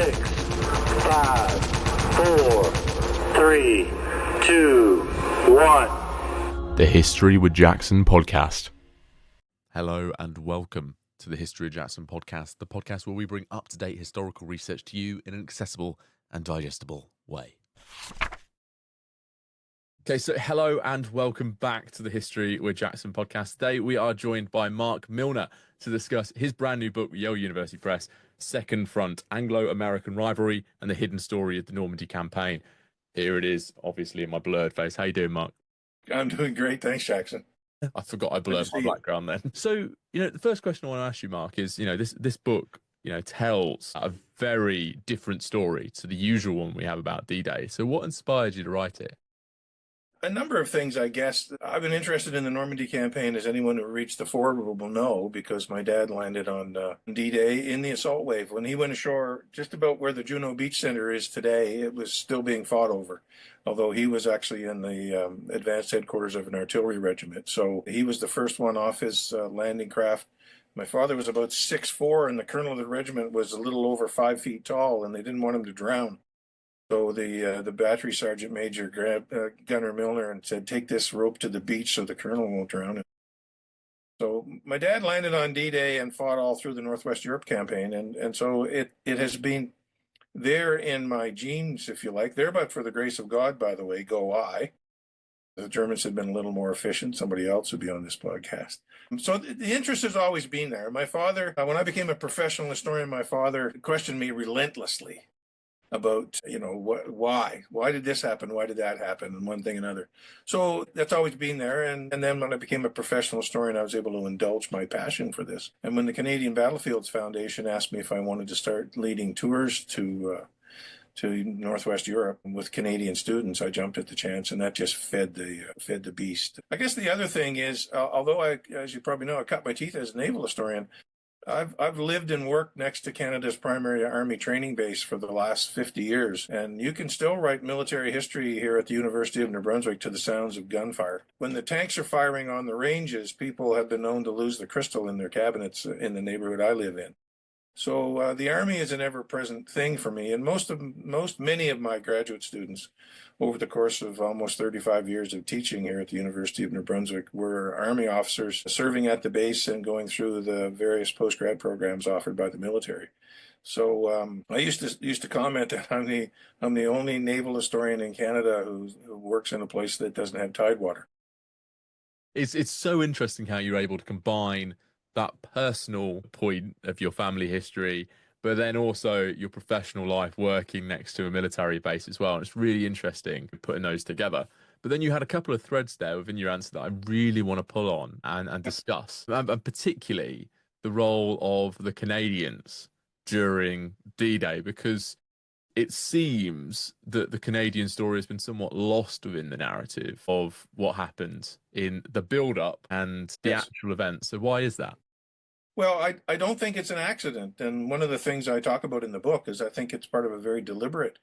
6, 5, 4, 3, 2, 1. The History with Jackson podcast. Hello and welcome to the History of Jackson podcast, the podcast where we bring up-to-date historical research to you in an accessible and digestible way. Okay, so hello and welcome back to the History with Jackson podcast. Today we are joined by Marc Milner to discuss his brand new book, Yale University Press, Second Front, Anglo-American Rivalry and the Hidden Story of the Normandy Campaign. Here it is, obviously in my blurred face. How you doing, Marc? I'm doing great. Thanks, Jackson. I forgot I blurred my background then. So, the first question I want to ask you, Marc, is, this book, tells a very different story to the usual one we have about D-Day. So what inspired you to write it? A number of things, I guess. I've been interested in the Normandy Campaign, as anyone who reached the ford will know, because my dad landed on D-Day in the assault wave. When he went ashore just about where the Juno Beach Center is today, it was still being fought over, although he was actually in the advanced headquarters of an artillery regiment. So he was the first one off his landing craft. My father was about 6'4", and the colonel of the regiment was a little over 5 feet tall, and they didn't want him to drown. So the battery sergeant major grabbed Gunner Milner and said, "Take this rope to the beach so the colonel won't drown him." So my dad landed on D-Day and fought all through the Northwest Europe campaign. And so it has been there in my genes, if you like. There, but for the grace of God, by the way, go I. The Germans had been a little more efficient. Somebody else would be on this podcast. So the interest has always been there. My father, when I became a professional historian, my father questioned me relentlessly about, why did this happen? Why did that happen? And one thing and another. So that's always been there. And then when I became a professional historian, I was able to indulge my passion for this. And when the Canadian Battlefields Foundation asked me if I wanted to start leading tours to Northwest Europe with Canadian students, I jumped at the chance, and that just fed the beast. I guess the other thing is, although as you probably know, I cut my teeth as a naval historian, I've lived and worked next to Canada's primary army training base for the last 50 years, and you can still write military history here at the University of New Brunswick to the sounds of gunfire. When the tanks are firing on the ranges, people have been known to lose the crystal in their cabinets in the neighborhood I live in. So the Army is an ever-present thing for me, and many of my graduate students over the course of almost 35 years of teaching here at the University of New Brunswick were Army officers serving at the base and going through the various post-grad programs offered by the military. So I used to comment that I'm the only naval historian in Canada who works in a place that doesn't have tidewater. It's so interesting how you're able to combine that personal point of your family history, but then also your professional life working next to a military base as well. And it's really interesting putting those together. But then you had a couple of threads there within your answer that I really want to pull on and discuss, and particularly the role of the Canadians during D-Day, because it seems that the Canadian story has been somewhat lost within the narrative of what happened in the build-up and the actual event. So why is that? Well, I don't think it's an accident. And one of the things I talk about in the book is I think it's part of a very deliberate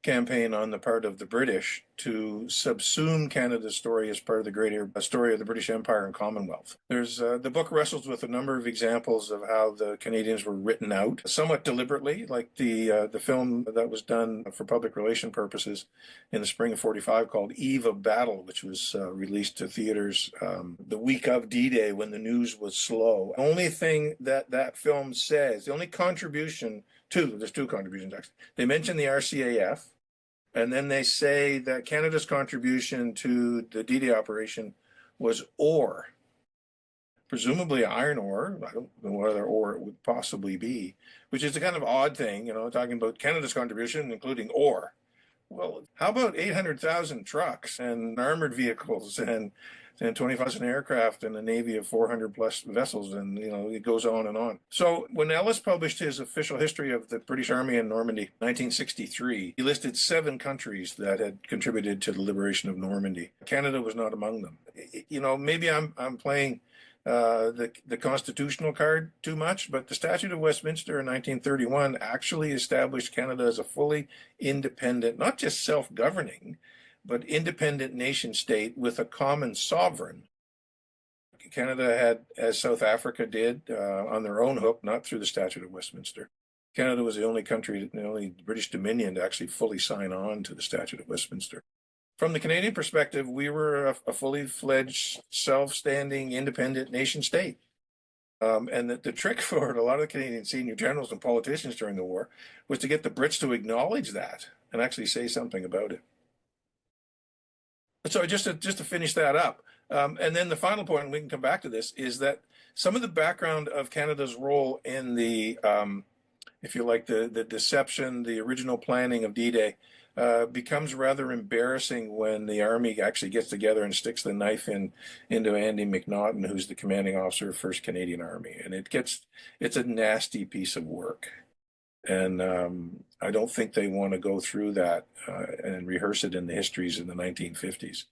campaign on the part of the British to subsume Canada's story as part of the greater story of the British Empire and Commonwealth. There's the book wrestles with a number of examples of how the Canadians were written out, somewhat deliberately, like the film that was done for public relation purposes in the spring of '45 called Eve of Battle, which was released to theaters the week of D-Day when the news was slow. The only thing that film says, the only contribution, there's two contributions actually. They mention the RCAF, and then they say that Canada's contribution to the D-Day operation was ore, presumably iron ore. I don't know what other ore it would possibly be, which is a kind of odd thing, talking about Canada's contribution, including ore. Well, how about 800,000 trucks and armored vehicles and 20,000 aircraft and a navy of 400 plus vessels, and it goes on and on. So when Ellis published his official history of the British Army in Normandy, 1963, he listed 7 countries that had contributed to the liberation of Normandy. Canada was not among them. Maybe I'm playing the constitutional card too much, but the Statute of Westminster in 1931 actually established Canada as a fully independent, not just self-governing, but independent nation state with a common sovereign. Canada had, as South Africa did, on their own hook, not through the Statute of Westminster, Canada was the only country, the only British Dominion to actually fully sign on to the Statute of Westminster. From the Canadian perspective, we were a fully fledged, self-standing, independent nation state. And the trick for a lot of the Canadian senior generals and politicians during the war was to get the Brits to acknowledge that and actually say something about it. So just to finish that up, and then the final point, and we can come back to this, is that some of the background of Canada's role in the, if you like, the deception, the original planning of D-Day, becomes rather embarrassing when the Army actually gets together and sticks the knife into Andy McNaughton, who's the commanding officer of 1st Canadian Army. And it's a nasty piece of work. And I don't think they want to go through that and rehearse it in the histories in the 1950s.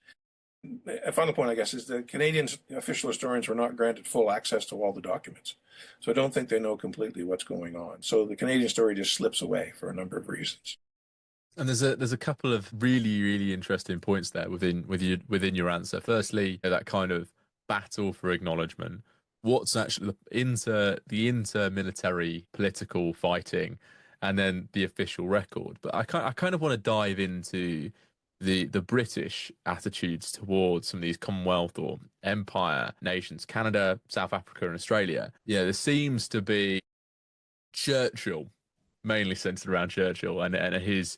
A final point, I guess, is that Canadian official historians were not granted full access to all the documents. So I don't think they know completely what's going on. So the Canadian story just slips away for a number of reasons. And there's a couple of really interesting points there within your answer. Firstly, that kind of battle for acknowledgement. What's actually the inter-military political fighting, and then the official record. But I kind of want to dive into the British attitudes towards some of these Commonwealth or Empire nations, Canada, South Africa, and Australia. Yeah, there seems to be Churchill, mainly centered around Churchill and his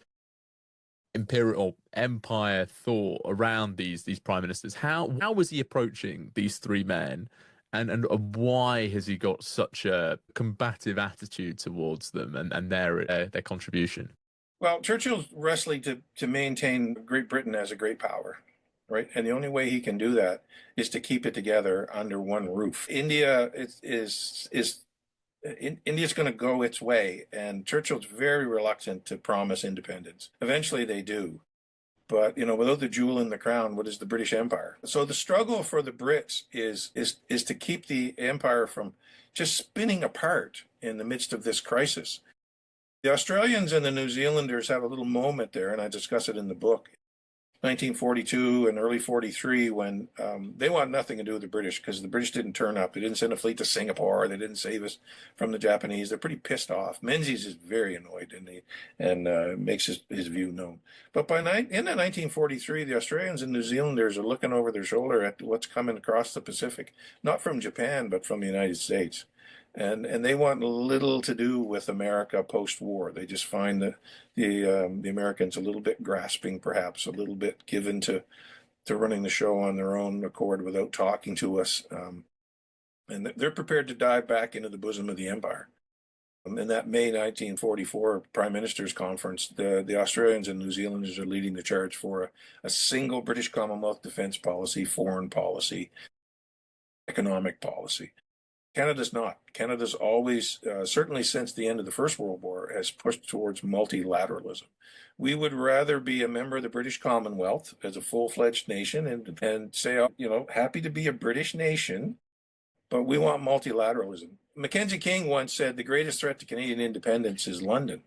imperial empire thought around these prime ministers. How was he approaching these three men, and why has he got such a combative attitude towards them and their contribution? Well, Churchill's wrestling to maintain Great Britain as a great power, right? And the only way he can do that is to keep it together under one roof. India's going to go its way, and Churchill's very reluctant to promise independence. Eventually, they do. But, without the jewel in the crown, what is the British Empire? So the struggle for the Brits is to keep the empire from just spinning apart in the midst of this crisis. The Australians and the New Zealanders have a little moment there, and I discuss it in the book, 1942 and early 43, when they want nothing to do with the British because the British didn't turn up. They didn't send a fleet to Singapore. They didn't save us from the Japanese. They're pretty pissed off. Menzies is very annoyed, and makes his view known. But in 1943, the Australians and New Zealanders are looking over their shoulder at what's coming across the Pacific, not from Japan, but from the United States. And they want little to do with America post-war. They just find that the Americans a little bit grasping, perhaps a little bit given to running the show on their own accord without talking to us. And they're prepared to dive back into the bosom of the empire. In that May 1944 Prime Minister's Conference, the Australians and New Zealanders are leading the charge for a single British Commonwealth defense policy, foreign policy, economic policy. Canada's not. Canada's always, certainly since the end of the First World War, has pushed towards multilateralism. We would rather be a member of the British Commonwealth as a full-fledged nation and say, happy to be a British nation, but we want multilateralism. Mackenzie King once said the greatest threat to Canadian independence is London.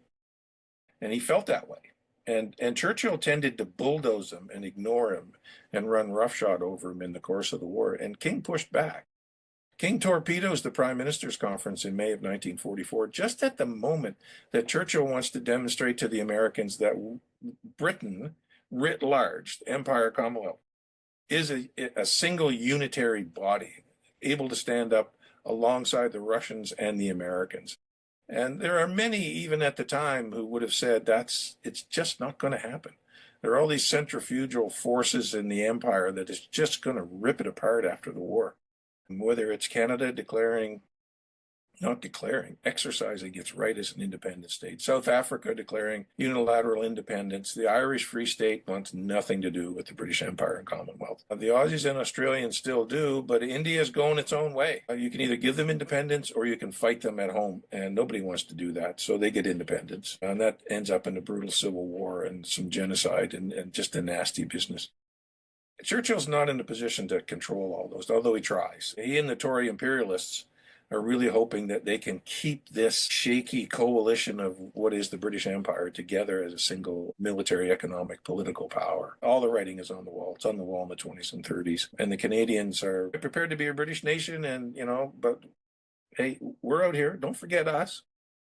And he felt that way. And Churchill tended to bulldoze him and ignore him and run roughshod over him in the course of the war. And King pushed back. King torpedoes the Prime Minister's Conference in May of 1944, just at the moment that Churchill wants to demonstrate to the Americans that Britain, writ large, the Empire Commonwealth, is a single unitary body, able to stand up alongside the Russians and the Americans. And there are many, even at the time, who would have said it's just not going to happen. There are all these centrifugal forces in the empire that is just going to rip it apart after the war. Whether it's Canada exercising its right as an independent state, South Africa declaring unilateral independence, the Irish Free State wants nothing to do with the British Empire and Commonwealth. The Aussies and Australians still do, but India is going its own way. You can either give them independence or you can fight them at home, and nobody wants to do that, so they get independence. And that ends up in a brutal civil war and some genocide and just a nasty business. Churchill's not in a position to control all those, although he tries. He and the Tory imperialists are really hoping that they can keep this shaky coalition of what is the British Empire together as a single military, economic, political power. All the writing is on the wall. It's on the wall in the 20s and 30s. And the Canadians are prepared to be a British nation, but hey, we're out here. Don't forget us.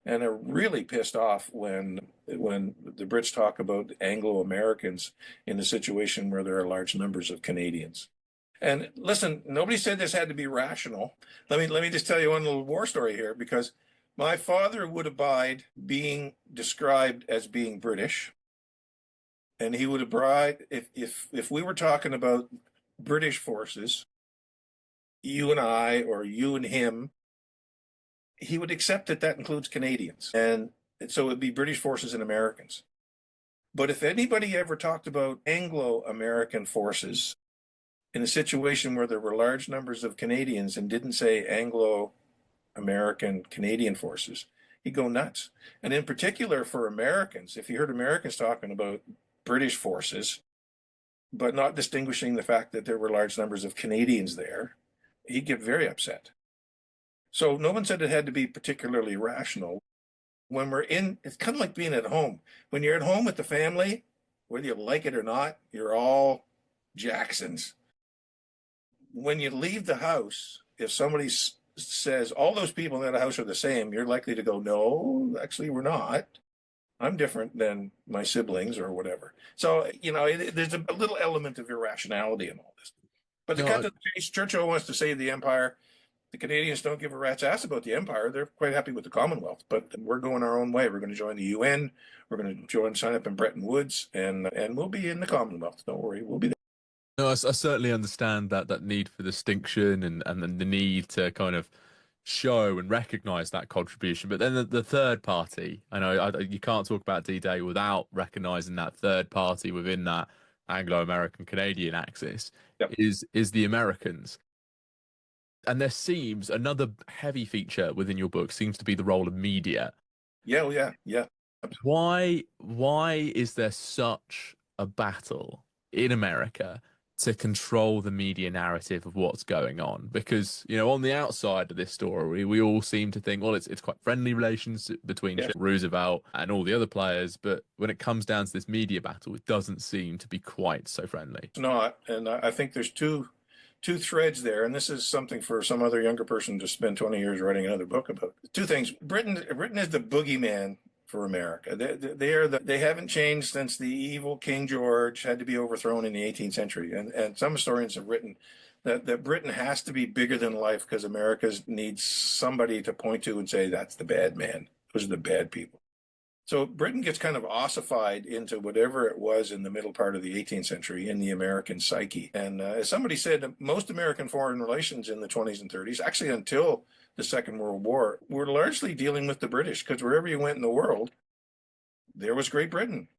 and are really pissed off when the Brits talk about Anglo-Americans in a situation where there are large numbers of Canadians. And listen, nobody said this had to be rational. Let me just tell you one little war story here, because my father would abide being described as being British, and he would abide if we were talking about British forces, you and I or you and him, he would accept that that includes Canadians, and so it'd be British forces and Americans. But if anybody ever talked about Anglo-American forces in a situation where there were large numbers of Canadians and didn't say Anglo-American Canadian forces, he'd go nuts. And in particular for Americans, if you heard Americans talking about British forces, but not distinguishing the fact that there were large numbers of Canadians there, he'd get very upset. So no one said it had to be particularly rational. When we're in, it's kind of like being at home. When you're at home with the family, whether you like it or not, you're all Jacksons. When you leave the house, if somebody says all those people in that house are the same, you're likely to go, no, actually we're not. I'm different than my siblings or whatever. So, there's a little element of irrationality in all this. But to cut to the chase, Churchill wants to save the empire. The Canadians don't give a rat's ass about the empire. They're quite happy with the Commonwealth, but we're going our own way. We're going to join the UN. We're going to sign up in Bretton Woods, and we'll be in the Commonwealth. Don't worry, we'll be there. No, I certainly understand that need for distinction and the need to kind of show and recognize that contribution. But then the third party, I know you can't talk about D-Day without recognizing that third party within that Anglo-American Canadian axis. Yep. is the Americans. And there seems another heavy feature within your book seems to be the role of media. Yeah. Why is there such a battle in America to control the media narrative of what's going on? Because, on the outside of this story, we all seem to think, well, it's quite friendly relations between Roosevelt and all the other players. But when it comes down to this media battle, it doesn't seem to be quite so friendly. It's not. And I think there's two threads there, and this is something for some other younger person to spend 20 years writing another book about. Two things. Britain is the boogeyman for America. They haven't changed since the evil King George had to be overthrown in the 18th century. And some historians have written that Britain has to be bigger than life because America needs somebody to point to and say, that's the bad man. Those are the bad people. So Britain gets kind of ossified into whatever it was in the middle part of the 18th century in the American psyche. And as somebody said, most American foreign relations in the 20s and 30s, actually until the Second World War, were largely dealing with the British, because wherever you went in the world, there was Great Britain.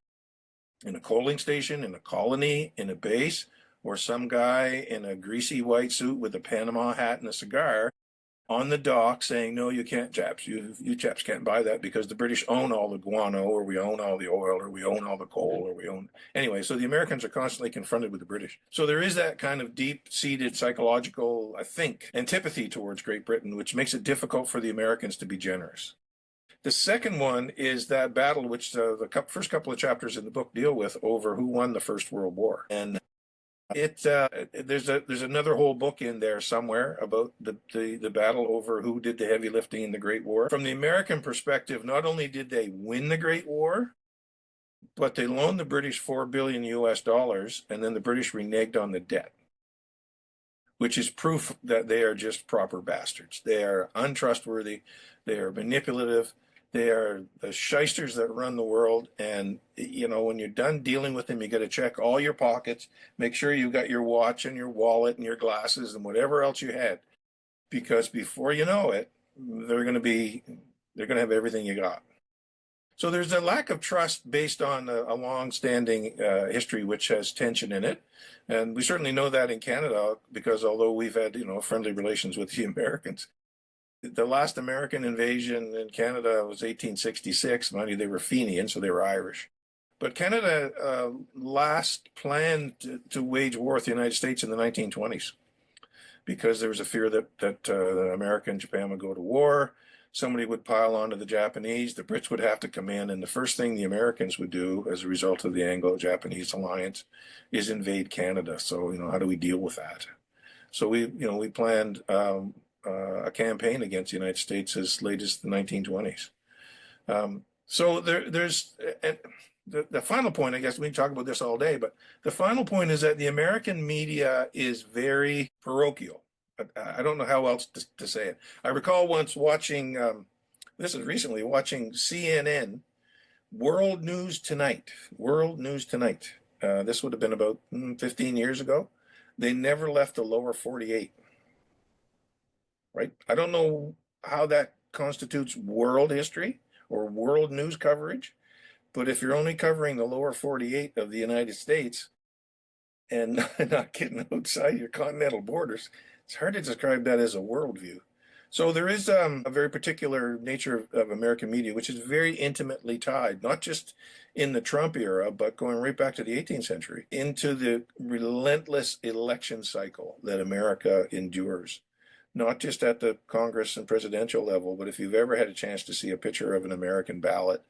In a coaling station, in a colony, in a base, or some guy in a greasy white suit with a Panama hat and a cigar on the dock saying, no, you can't, chaps. You chaps can't buy that because the British own all the guano, or we own all the oil, or we own all the coal, or we own... Anyway, so the Americans are constantly confronted with the British. So there is that kind of deep-seated psychological, I think, antipathy towards Great Britain, which makes it difficult for the Americans to be generous. The second one is that battle, which the first couple of chapters in the book deal with, over who won the First World War. And there's another whole book in there somewhere about the battle over who did the heavy lifting in the Great War. From the American perspective, not only did they win the Great War, but they loaned the British $4 billion US, and then the British reneged on the debt, which is proof that they are just proper bastards. They are untrustworthy. They are manipulative. They are the shysters that run the world. And, when you're done dealing with them, you got to check all your pockets, make sure you got your watch and your wallet and your glasses and whatever else you had. Because before you know it, they're going to have everything you got. So there's a lack of trust based on a long-standing history which has tension in it. And we certainly know that in Canada, because although we've had, friendly relations with the Americans, the last American invasion in Canada was 1866. Mind you, they were Fenian, so they were Irish. But Canada last planned to wage war with the United States in the 1920s, because there was a fear that America and Japan would go to war. Somebody would pile onto the Japanese. The Brits would have to come in, and the first thing the Americans would do as a result of the Anglo-Japanese alliance is invade Canada. So, how do we deal with that? So we planned a campaign against the United States as late as the 1920s. So there's the final point, I guess we can talk about this all day, but the final point is that the American media is very parochial. I don't know how else to say it. I recall once watching, this is recently, watching CNN, World News Tonight. World News Tonight. This would have been about 15 years ago. They never left the lower 48, right? I don't know how that constitutes world history or world news coverage, but if you're only covering the lower 48 of the United States and not getting outside your continental borders, it's hard to describe that as a worldview. So there is a very particular nature of American media, which is very intimately tied, not just in the Trump era, but going right back to the 18th century, into the relentless election cycle that America endures. Not just at the Congress and presidential level, but if you've ever had a chance to see a picture of an American ballot,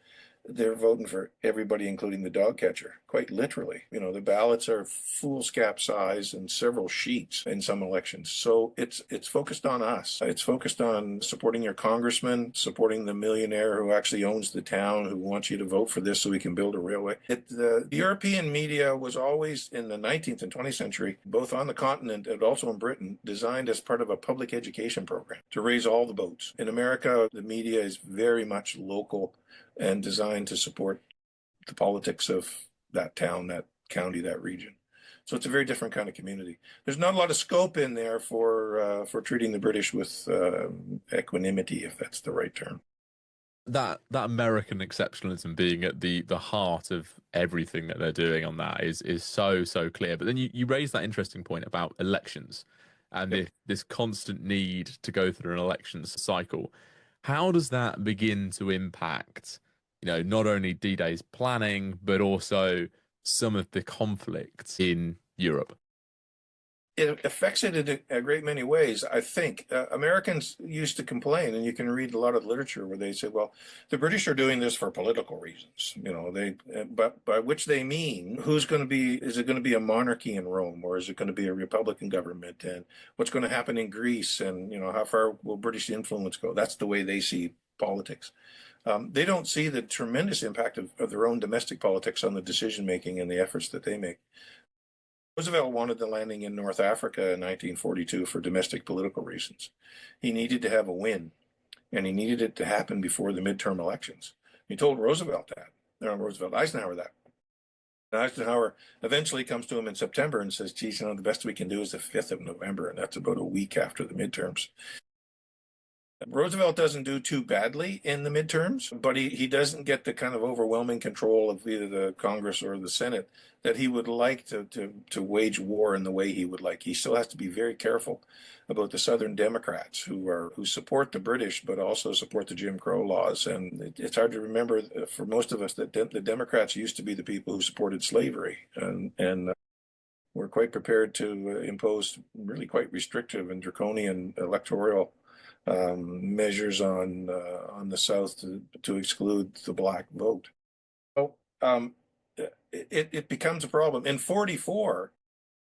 they're voting for everybody, including the dog catcher, quite literally. You know, the ballots are foolscap size and several sheets in some elections. So it's focused on us. It's focused on supporting your congressman, supporting the millionaire who actually owns the town, who wants you to vote for this so we can build a railway. The European media was always, in the 19th and 20th century, both on the continent and also in Britain, designed as part of a public education program to raise all the boats. In America, the media is very much local and designed to support the politics of that town, that county, that region. So it's a very different kind of community. There's not a lot of scope in there for treating the British with equanimity, if that's the right term. That American exceptionalism being at the heart of everything that they're doing on that is so clear. But then you raise that interesting point about elections and Yep. this constant need to go through an elections cycle. How does that begin to impact, not only D-Day's planning, but also some of the conflict in Europe? It affects it in a great many ways. I think Americans used to complain, and you can read a lot of literature where they say, well, the British are doing this for political reasons, but by which they mean, is it going to be a monarchy in Rome, or is it going to be a Republican government, and what's going to happen in Greece, and how far will British influence go? That's the way they see politics. They don't see the tremendous impact of their own domestic politics on the decision making and the efforts that they make. Roosevelt wanted the landing in North Africa in 1942 for domestic political reasons. He needed to have a win, and he needed it to happen before the midterm elections. He told Eisenhower that. And Eisenhower eventually comes to him in September and says, geez, the best we can do is the 5th of November, and that's about a week after the midterms. Roosevelt doesn't do too badly in the midterms, but he doesn't get the kind of overwhelming control of either the Congress or the Senate that he would like to wage war in the way he would like. He still has to be very careful about the Southern Democrats who support the British but also support the Jim Crow laws. And it's hard to remember for most of us that the Democrats used to be the people who supported slavery and were quite prepared to impose really quite restrictive and draconian electoral measures on the South to exclude the black vote. So it becomes a problem. In 44,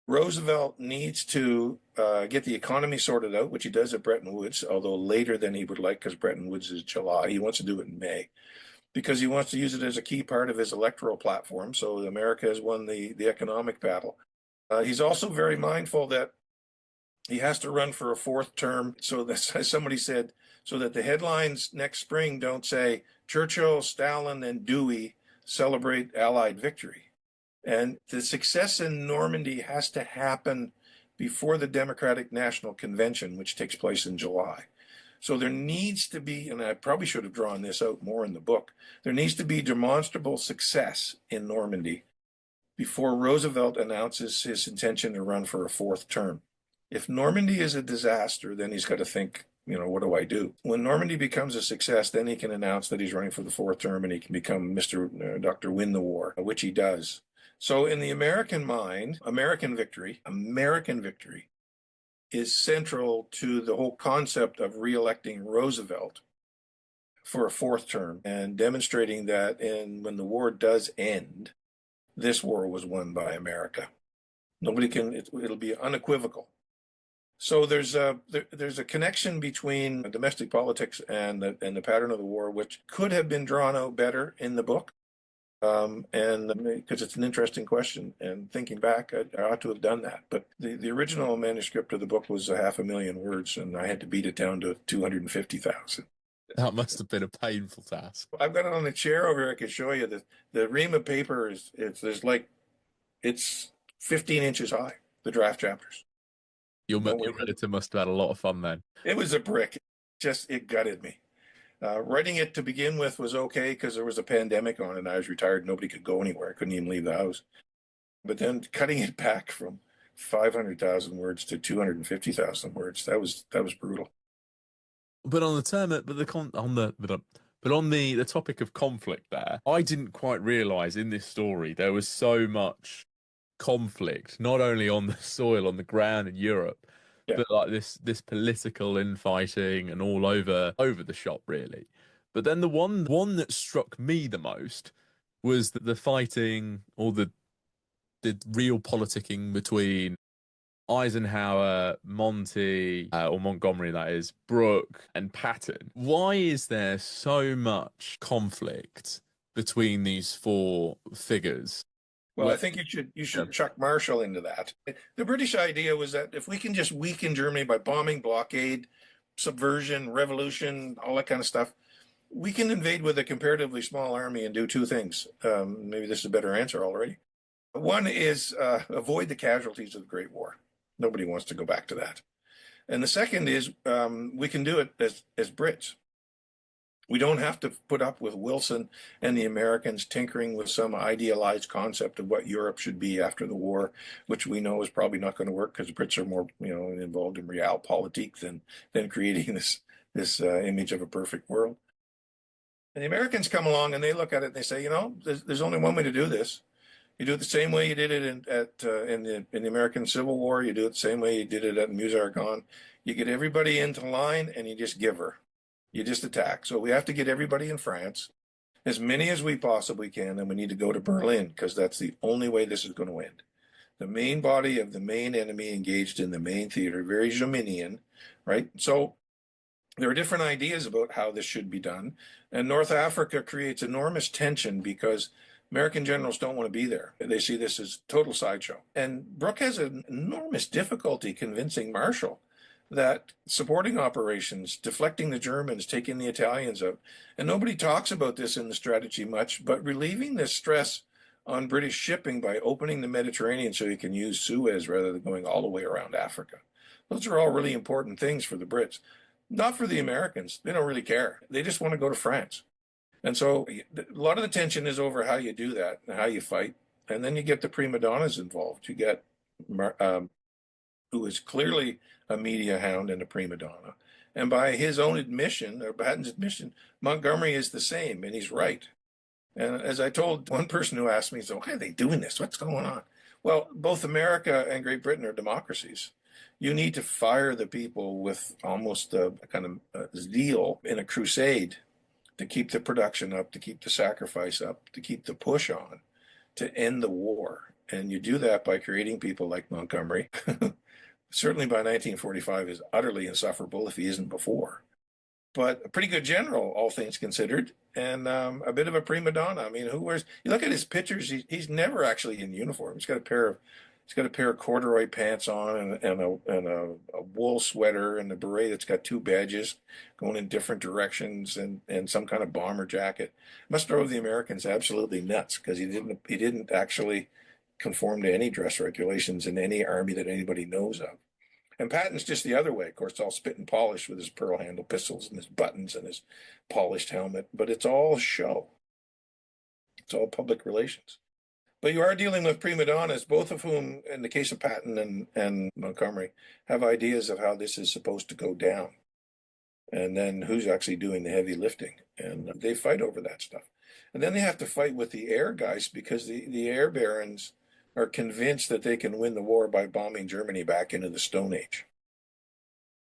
Roosevelt needs to get the economy sorted out, which he does at Bretton Woods, although later than he would like, because Bretton Woods is July. He wants to do it in May, because he wants to use it as a key part of his electoral platform. So America has won the economic battle. He's also very mindful that he has to run for a 4th term. So that, as somebody said, so that the headlines next spring don't say Churchill, Stalin, and Dewey celebrate Allied victory. And the success in Normandy has to happen before the Democratic National Convention, which takes place in July. So there needs to be, and I probably should have drawn this out more in the book, there needs to be demonstrable success in Normandy before Roosevelt announces his intention to run for a 4th term. If Normandy is a disaster, then he's got to think, what do I do? When Normandy becomes a success, then he can announce that he's running for the 4th term and he can become Dr. Win the War, which he does. So in the American mind, American victory is central to the whole concept of reelecting Roosevelt for a 4th term and demonstrating that when the war does end, this war was won by America. It'll be unequivocal. So there's a connection between domestic politics and the pattern of the war, which could have been drawn out better in the book. And because it's an interesting question, and thinking back, I ought to have done that. But the original manuscript of the book was 500,000 words, and I had to beat it down to 250,000. That must have been a painful task. I've got it on the chair over here. I can show you the ream of paper it's 15 inches high. The draft chapters. Your editor must have had a lot of fun then. It was a brick. It gutted me. Writing it to begin with was okay because there was a pandemic on and I was retired. Nobody could go anywhere. I couldn't even leave the house. But then cutting it back from 500,000 words to 250,000 words, that was brutal. But on the topic of conflict there, I didn't quite realize in this story there was so much conflict, not only on the soil, on the ground in Europe, but like this political infighting and all over the shop, really. But then the one that struck me the most was the fighting, or the real politicking between Eisenhower, Monty, or Montgomery, that is, Brooke, and Patton. Why is there so much conflict between these four figures? Well, I think you should chuck Marshall into that. The British idea was that if we can just weaken Germany by bombing, blockade, subversion, revolution, all that kind of stuff, we can invade with a comparatively small army and do two things. Maybe this is a better answer already. One is avoid the casualties of the Great War. Nobody wants to go back to that. And the second is we can do it as Brits. We don't have to put up with Wilson and the Americans tinkering with some idealized concept of what Europe should be after the war, which we know is probably not going to work because Brits are more, involved in realpolitik than creating this image of a perfect world. And the Americans come along and they look at it and they say, there's only one way to do this. You do it the same way you did it in the American Civil War. You do it the same way you did it at Meuse-Argonne. You get everybody into line and you just give her. You just attack. So we have to get everybody in France, as many as we possibly can, and we need to go to Berlin because that's the only way this is going to end. The main body of the main enemy engaged in the main theater, very Jominian, right? So there are different ideas about how this should be done. And North Africa creates enormous tension because American generals don't want to be there. They see this as total sideshow. And Brooke has an enormous difficulty convincing Marshall that supporting operations, deflecting the Germans, taking the Italians out, and nobody talks about this in the strategy much, but relieving the stress on British shipping by opening the Mediterranean so you can use Suez rather than going all the way around Africa. Those are all really important things for the Brits. Not for the Americans. They don't really care. They just want to go to France. And so a lot of the tension is over how you do that and how you fight. And then you get the prima donnas involved. You get who is clearly a media hound and a prima donna. And by his own admission, or Patton's admission, Montgomery is the same, and he's right. And as I told one person who asked me, so why are they doing this? What's going on? Well, both America and Great Britain are democracies. You need to fire the people with almost a kind of zeal in a crusade to keep the production up, to keep the sacrifice up, to keep the push on, to end the war. And you do that by creating people like Montgomery. Certainly by 1945 is utterly insufferable if he isn't before. But a pretty good general, all things considered, and a bit of a prima donna. I mean, you look at his pictures, he's never actually in uniform. He's got a pair of corduroy pants on and a wool sweater and a beret that's got two badges going in different directions and some kind of bomber jacket. Must drove the Americans absolutely nuts because he didn't actually conform to any dress regulations in any army that anybody knows of. And Patton's just the other way. Of course, it's all spit and polish with his pearl handle pistols and his buttons and his polished helmet, but it's all show. It's all public relations. But you are dealing with prima donnas, both of whom, in the case of Patton and Montgomery, have ideas of how this is supposed to go down. And then who's actually doing the heavy lifting. And they fight over that stuff. And then they have to fight with the air guys because the air barons are convinced that they can win the war by bombing Germany back into the Stone Age.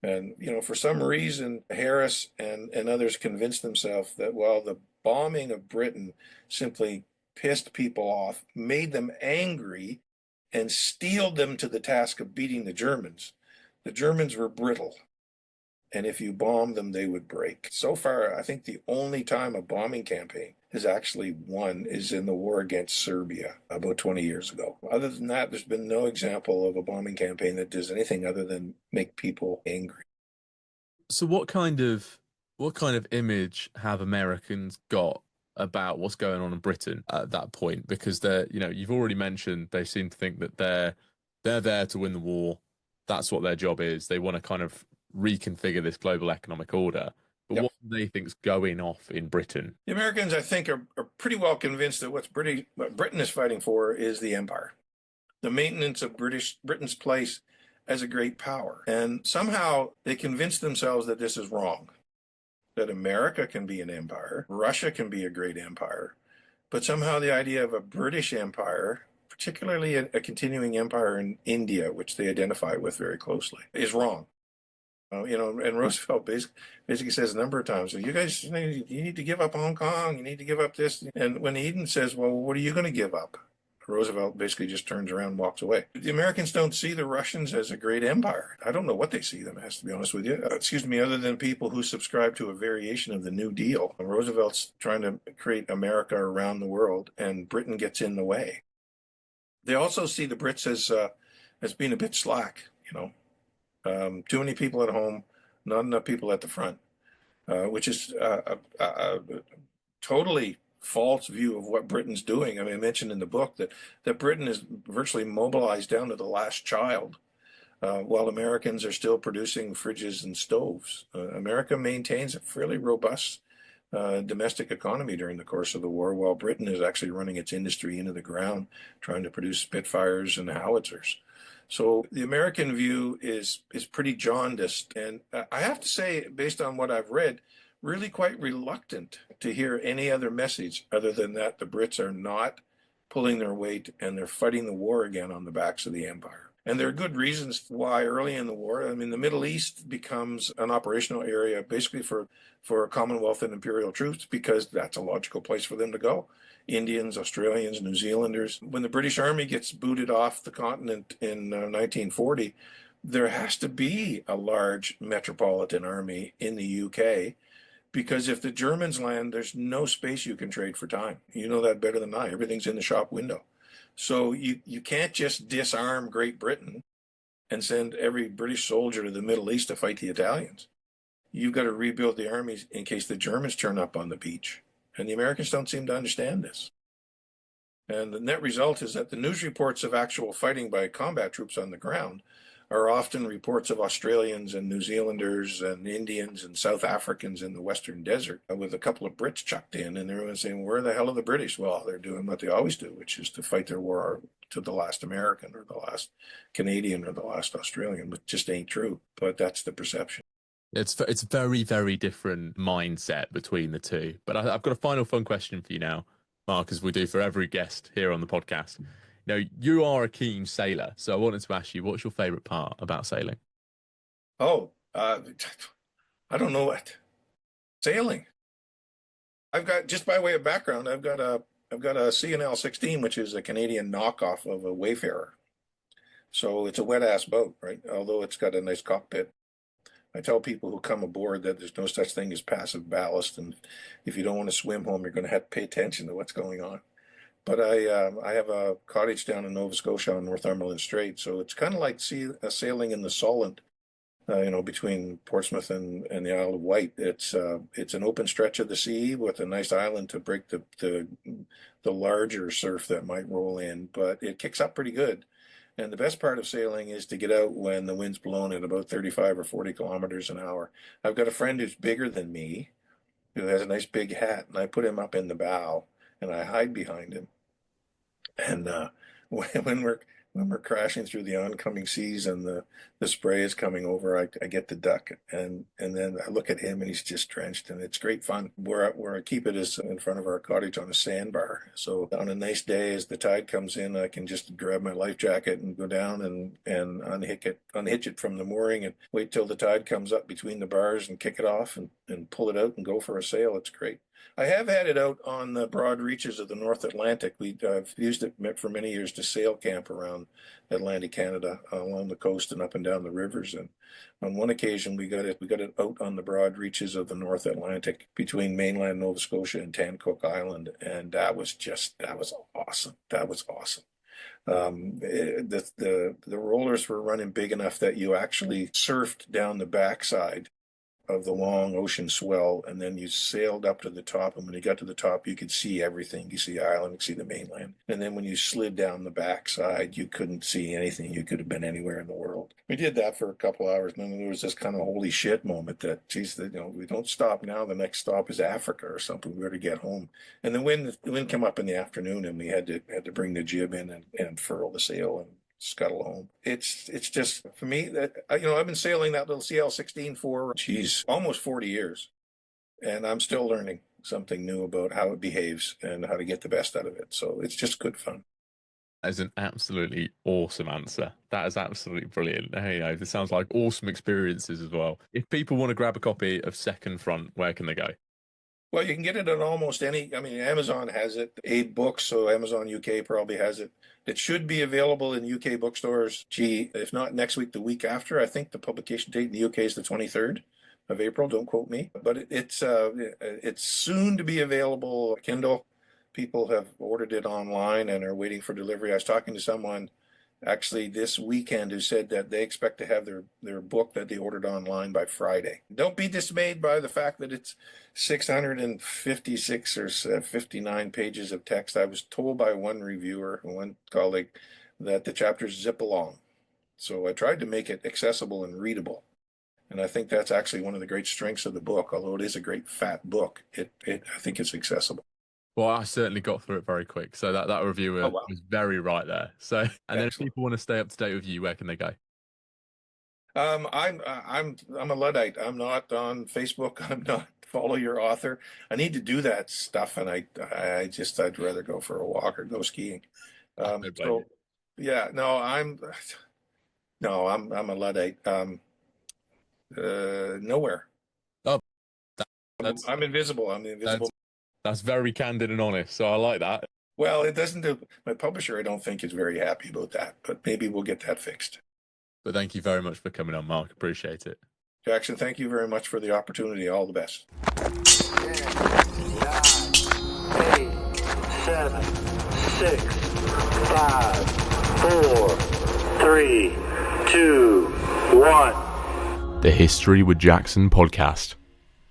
And, for some reason, Harris and others convinced themselves that while the bombing of Britain simply pissed people off, made them angry, and steeled them to the task of beating the Germans, The Germans were brittle, and if you bombed them, they would break. So far, I think the only time a bombing campaign has actually won is in the war against Serbia about 20 years ago. Other than that, there's been no example of a bombing campaign that does anything other than make people angry. So what kind of image have Americans got about what's going on in Britain at that point? Because you've already mentioned they seem to think that they're there to win the war. That's what their job is. They want to kind of reconfigure this global economic order. But Yep. what do they think's going off in Britain? The Americans, I think, are pretty well convinced that what Britain is fighting for is the empire, the maintenance of Britain's place as a great power. And somehow they convince themselves that this is wrong, that America can be an empire, Russia can be a great empire, but somehow the idea of a British empire, particularly a continuing empire in India, which they identify with very closely, is wrong. And Roosevelt basically says a number of times, well, you guys, you need to give up Hong Kong, you need to give up this. And when Eden says, well, what are you going to give up? Roosevelt basically just turns around and walks away. The Americans don't see the Russians as a great empire. I don't know what they see them as, to be honest with you. Other than people who subscribe to a variation of the New Deal. Roosevelt's trying to create America around the world, and Britain gets in the way. They also see the Brits as being a bit slack, too many people at home, not enough people at the front, which is a totally false view of what Britain's doing. I mean, I mentioned in the book that Britain is virtually mobilized down to the last child, while Americans are still producing fridges and stoves. America maintains a fairly robust domestic economy during the course of the war, while Britain is actually running its industry into the ground, trying to produce Spitfires and howitzers. So the American view is pretty jaundiced, and I have to say, based on what I've read, really quite reluctant to hear any other message other than that the Brits are not pulling their weight and they're fighting the war again on the backs of the empire. And there are good reasons why early in the war, I mean, the Middle East becomes an operational area basically for Commonwealth and imperial troops because that's a logical place for them to go. Indians, Australians, New Zealanders. When the British Army gets booted off the continent in 1940, there has to be a large metropolitan army in the UK, because if the Germans land, there's no space you can trade for time. You know that better than I. Everything's in the shop window. So you can't just disarm Great Britain and send every British soldier to the Middle East to fight the Italians. You've got to rebuild the armies in case the Germans turn up on the beach. And the Americans don't seem to understand this. And the net result is that the news reports of actual fighting by combat troops on the ground are often reports of Australians and New Zealanders and Indians and South Africans in the Western Desert with a couple of Brits chucked in, and everyone's saying, where the hell are the British? Well, they're doing what they always do, which is to fight their war to the last American or the last Canadian or the last Australian, which just ain't true, but that's the perception. It's a very, very different mindset between the two. But I've got a final fun question for you now, Mark, as we do for every guest here on the podcast. You are a keen sailor, so I wanted to ask you, what's your favorite part about sailing? Oh, I don't know what. Sailing. I've got, just by way of background, I've got a C&L 16, which is a Canadian knockoff of a Wayfarer. So it's a wet ass boat, right? Although it's got a nice cockpit. I tell people who come aboard that there's no such thing as passive ballast, and if you don't want to swim home, you're going to have to pay attention to what's going on. But I have a cottage down in Nova Scotia on Northumberland Strait, so it's kind of like sailing in the Solent, between Portsmouth and the Isle of Wight. It's an open stretch of the sea with a nice island to break the larger surf that might roll in, but it kicks up pretty good. And the best part of sailing is to get out when the wind's blowing at about 35 or 40 kilometers an hour. I've got a friend who's bigger than me, who has a nice big hat, and I put him up in the bow, and I hide behind him. And when we're crashing through the oncoming seas and the spray is coming over, I get the duck, and then I look at him and he's just drenched, and it's great fun. Where I keep it is in front of our cottage on a sandbar. So on a nice day, as the tide comes in, I can just grab my life jacket and go down and unhitch it from the mooring and wait till the tide comes up between the bars and kick it off and pull it out and go for a sail. It's great. I have had it out on the broad reaches of the North Atlantic. I've used it for many years to sail camp around around Atlantic Canada, along the coast and up and down the rivers. And on one occasion, we got it out on the broad reaches of the North Atlantic between mainland Nova Scotia and Tancook Island, and that was awesome. That was awesome. The rollers were running big enough that you actually surfed down the backside of the long ocean swell, and then you sailed up to the top, and when you got to the top, you could see everything. You see the island, you could see the mainland. And then when you slid down the backside, you couldn't see anything. You could have been anywhere in the world. We did that for a couple hours, and then there was this kind of holy shit moment that, geez, we don't stop now. The next stop is Africa or something. We better get home. And the wind came up in the afternoon, and we had to bring the jib in and furl the sail and scuttle home. It's just, for me, that I've been sailing that little CL16 for almost 40 years, and I'm still learning something new about how it behaves and how to get the best out of it. So it's just good fun. That is an absolutely awesome answer. That is absolutely brilliant. Hey, this sounds like awesome experiences as well. If people want to grab a copy of Second Front, where can they go? Well, you can get it at almost any. I mean, Amazon has it. Aid Books, so Amazon UK probably has it. It should be available in UK bookstores. If not next week, the week after. I think the publication date in the UK is the 23rd of April. Don't quote me, but it's soon to be available. Kindle. People have ordered it online and are waiting for delivery. I was talking to someone actually this weekend who said that they expect to have their book that they ordered online by Friday. Don't be dismayed by the fact that it's 656 or 59 pages of text. I was told by one reviewer, one colleague, that the chapters zip along. So I tried to make it accessible and readable. And I think that's actually one of the great strengths of the book. Although it is a great fat book, I think it's accessible. Well, I certainly got through it very quick. So that reviewer was very right there. So, and then if people want to stay up to date with you, where can they go? I'm a Luddite. I'm not on Facebook. I'm not follow your author. I need to do that stuff, and I'd rather go for a walk or go skiing. I'm a Luddite. Nowhere. Oh, I'm invisible. I'm the invisible. That's very candid and honest, so I like that. Well, it doesn't do. My publisher, I don't think, is very happy about that, but maybe we'll get that fixed. But thank you very much for coming on, Mark. Appreciate it. Jackson, thank you very much for the opportunity. All the best. 10, 9, 8, 7, 6, 5, 4, 3, 2, 1. The History with Jackson podcast.